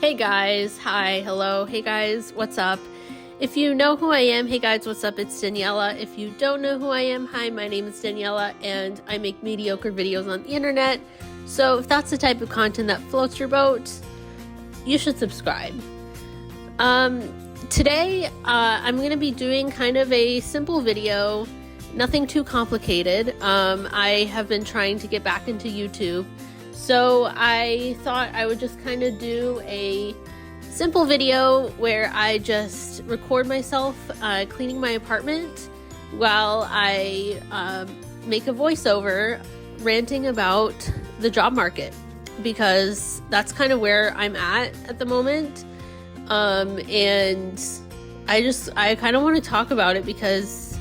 Hey guys, hi, hello, hey guys, what's up? If you know who I am, hey guys, what's up? It's Daniela. If you don't know who I am, hi, my name is Daniela and I make mediocre videos on the internet. So if that's the type of content that floats your boat, you should subscribe. Today, I'm going to be doing kind of a simple video, nothing too complicated. I have been trying to get back into YouTube. So I thought I would just kind of do a simple video where I just record myself cleaning my apartment while I make a voiceover ranting about the job market, because that's kind of where I'm at the moment. And I kind of want to talk about it because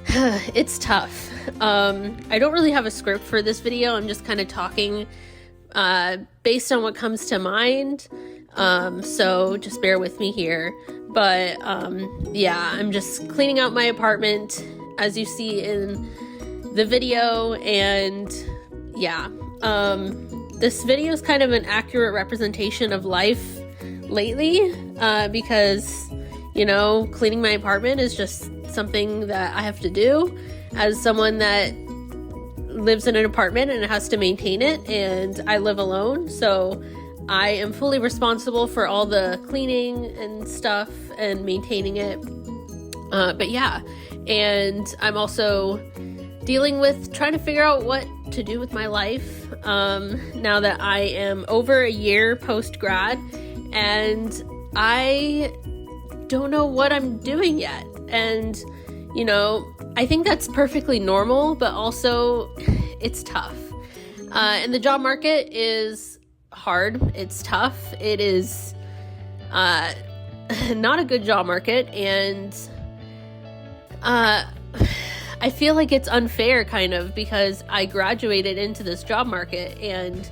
it's tough. I don't really have a script for this video. I'm just kind of talking based on what comes to mind. So just bear with me here. But yeah, I'm just cleaning out my apartment as you see in the video. And yeah, this video is kind of an accurate representation of life lately, because, you know, cleaning my apartment is just something that I have to do as someone that lives in an apartment and has to maintain it, and I live alone, so I am fully responsible for all the cleaning and stuff and maintaining it. But yeah, and I'm also dealing with trying to figure out what to do with my life now that I am over a year post-grad, and I don't know what I'm doing yet. And you know, I think that's perfectly normal, but also it's tough. And the job market is hard. It's tough. It is not a good job market. And I feel like it's unfair kind of because I graduated into this job market and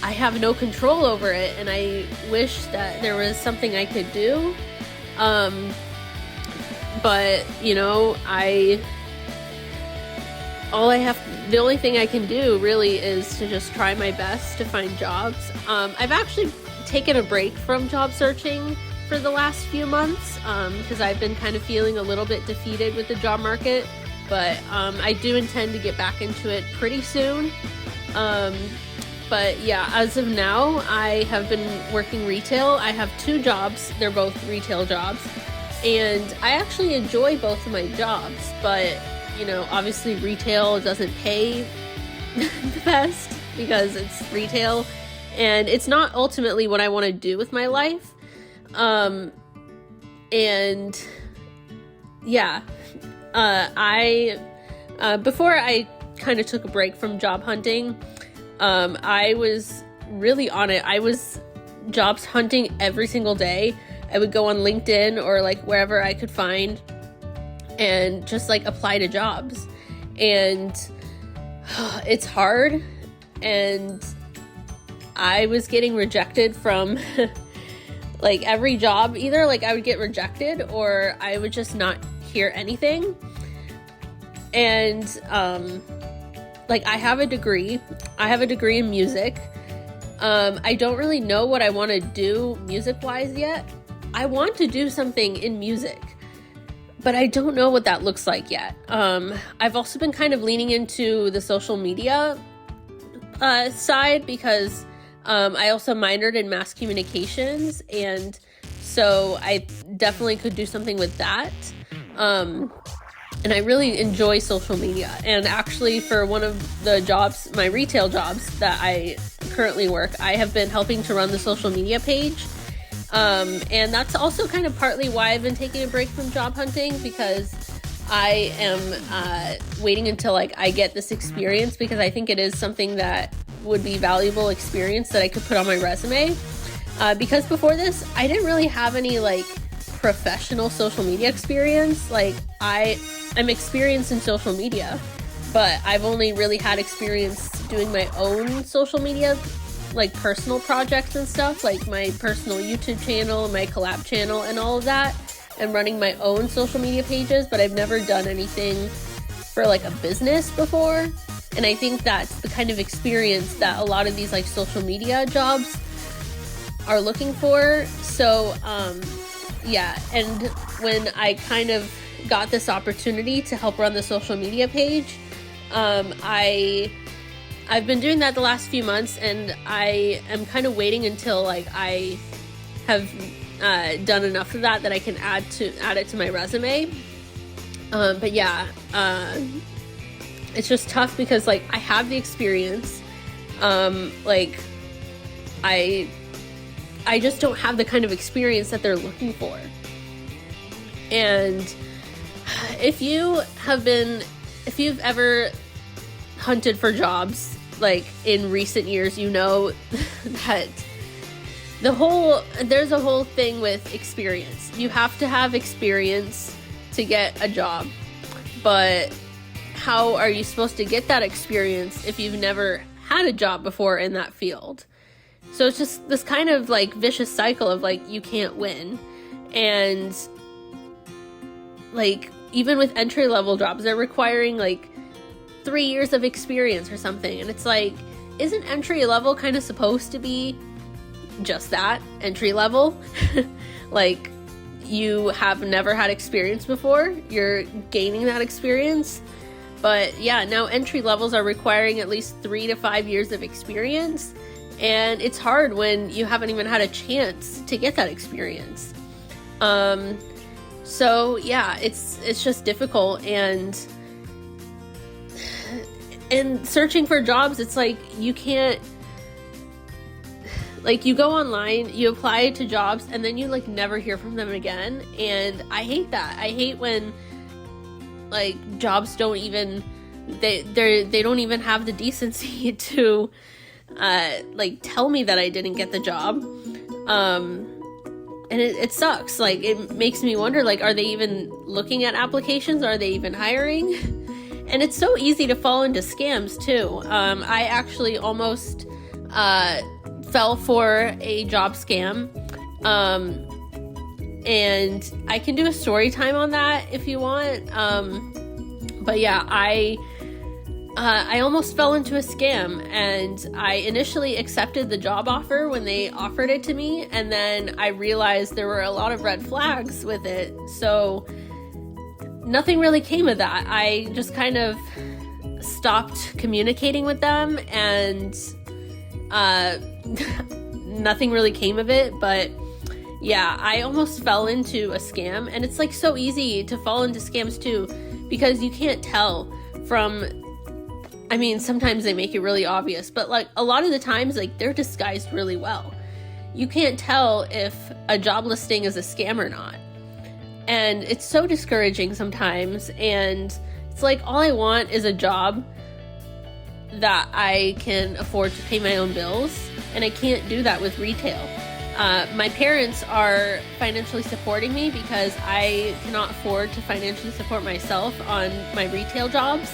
I have no control over it. And I wish that there was something I could do. But, you know, the only thing I can do really is to just try my best to find jobs. I've actually taken a break from job searching for the last few months, because I've been kind of feeling a little bit defeated with the job market, but I do intend to get back into it pretty soon. But yeah, as of now, I have been working retail. I have 2 jobs. They're both retail jobs. And I actually enjoy both of my jobs, but, you know, obviously retail doesn't pay the best because it's retail, and it's not ultimately what I want to do with my life. And yeah, before I kind of took a break from job hunting, I was really on it. I was jobs hunting every single day. I would go on LinkedIn or like wherever I could find and just like apply to jobs. And it's hard. And I was getting rejected from like every job. Either like I would get rejected or I would just not hear anything. And like I have a degree. I have a degree in music. I don't really know what I want to do music-wise yet. I want to do something in music, but I don't know what that looks like yet. I've also been kind of leaning into the social media side because I also minored in mass communications, and so I definitely could do something with that. And I really enjoy social media. And actually for one of the jobs, my retail jobs that I currently work, I have been helping to run the social media page. And that's also kind of partly why I've been taking a break from job hunting, because I am waiting until like I get this experience, because I think it is something that would be valuable experience that I could put on my resume. Because before this, I didn't really have any like professional social media experience. Like I'm experienced in social media, but I've only really had experience doing my own social media, like personal projects and stuff, like my personal YouTube channel, my Collab channel and all of that, and running my own social media pages, but I've never done anything for like a business before. And I think that's the kind of experience that a lot of these like social media jobs are looking for. So yeah, and when I kind of got this opportunity to help run the social media page, I've been doing that the last few months, and I am kind of waiting until like I have done enough of that I can add it to my resume. But yeah, it's just tough because like I have the experience, like I just don't have the kind of experience that they're looking for. And if you've ever hunted for jobs like in recent years, you know that there's a whole thing with experience. You have to have experience to get a job, but how are you supposed to get that experience if you've never had a job before in that field? So it's just this kind of like vicious cycle of like you can't win. And like even with entry-level jobs, they're requiring like 3 years of experience or something, and it's like, isn't entry level kind of supposed to be just that, entry level? Like, you have never had experience before, you're gaining that experience. But yeah, now entry levels are requiring at least 3 to 5 years of experience, and it's hard when you haven't even had a chance to get that experience. So yeah, it's just difficult. And searching for jobs, it's like you can't, like you go online, you apply to jobs, and then you like never hear from them again. And I hate that. I hate when like jobs don't even, they don't even have the decency to like tell me that I didn't get the job. And it sucks. Like it makes me wonder, like, are they even looking at applications? Are they even hiring? And it's so easy to fall into scams too. I actually almost fell for a job scam. And I can do a story time on that if you want. But yeah, I almost fell into a scam, and I initially accepted the job offer when they offered it to me, and then I realized there were a lot of red flags with it. So nothing really came of that. I just kind of stopped communicating with them, and nothing really came of it. But yeah, I almost fell into a scam, and it's like so easy to fall into scams too, because you can't tell from, I mean, sometimes they make it really obvious, but like a lot of the times, like they're disguised really well. You can't tell if a job listing is a scam or not. And it's so discouraging sometimes. And it's like, all I want is a job that I can afford to pay my own bills. And I can't do that with retail. My parents are financially supporting me because I cannot afford to financially support myself on my retail jobs.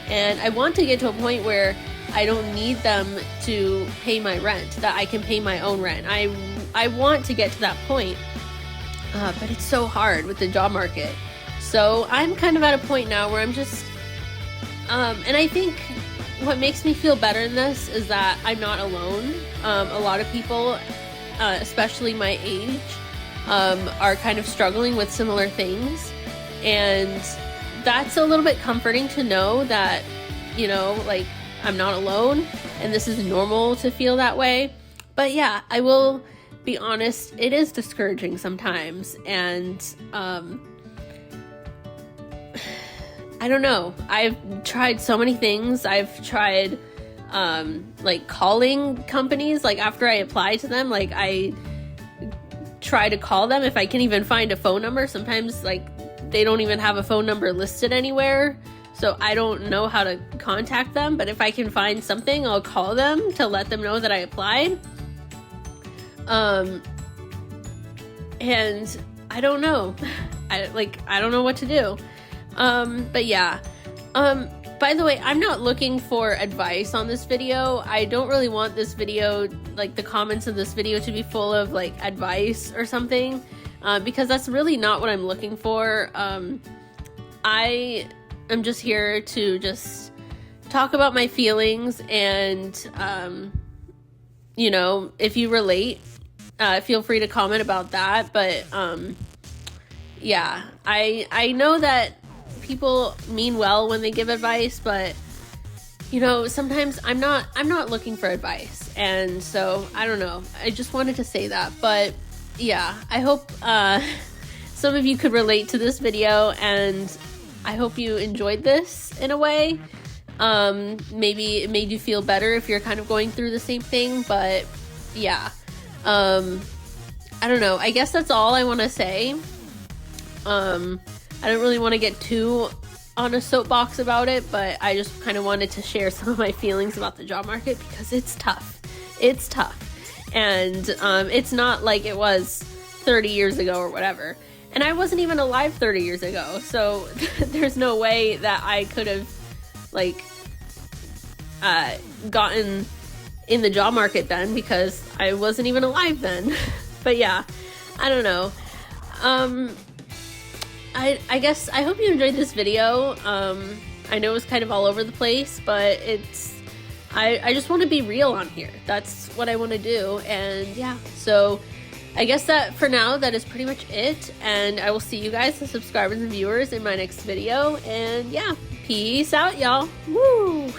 And I want to get to a point where I don't need them to pay my rent, that I can pay my own rent. I want to get to that point. But it's so hard with the job market. So I'm kind of at a point now where I'm just, and I think what makes me feel better in this is that I'm not alone. A lot of people, especially my age, are kind of struggling with similar things. And that's a little bit comforting to know that, you know, like I'm not alone and this is normal to feel that way. But yeah, I will be honest, it is discouraging sometimes. And I don't know. I've tried so many things. I've tried like calling companies, like after I apply to them, like I try to call them if I can even find a phone number. Sometimes like they don't even have a phone number listed anywhere, so I don't know how to contact them. But if I can find something, I'll call them to let them know that I applied. And I don't know. I don't know what to do. But yeah. By the way, I'm not looking for advice on this video. I don't really want this video, like the comments of this video, to be full of like advice or something, because that's really not what I'm looking for. I am just here to just talk about my feelings, and you know, if you relate, feel free to comment about that. But yeah, I know that people mean well when they give advice, but you know, sometimes I'm not looking for advice, and so I don't know. I just wanted to say that. But yeah, I hope some of you could relate to this video, and I hope you enjoyed this in a way. Maybe it made you feel better if you're kind of going through the same thing, but yeah. I don't know. I guess that's all I want to say. I don't really want to get too on a soapbox about it, but I just kind of wanted to share some of my feelings about the job market because it's tough. It's tough. And it's not like it was 30 years ago or whatever. And I wasn't even alive 30 years ago, so there's no way that I could have, like, gotten in the job market then because I wasn't even alive then. But yeah, I don't know. I guess I hope you enjoyed this video. I know it's kind of all over the place, but I just want to be real on here. That's what I want to do. And yeah, so I guess that for now, that is pretty much it. And I will see you guys, the subscribers and viewers, in my next video. And yeah, peace out, y'all. Woo!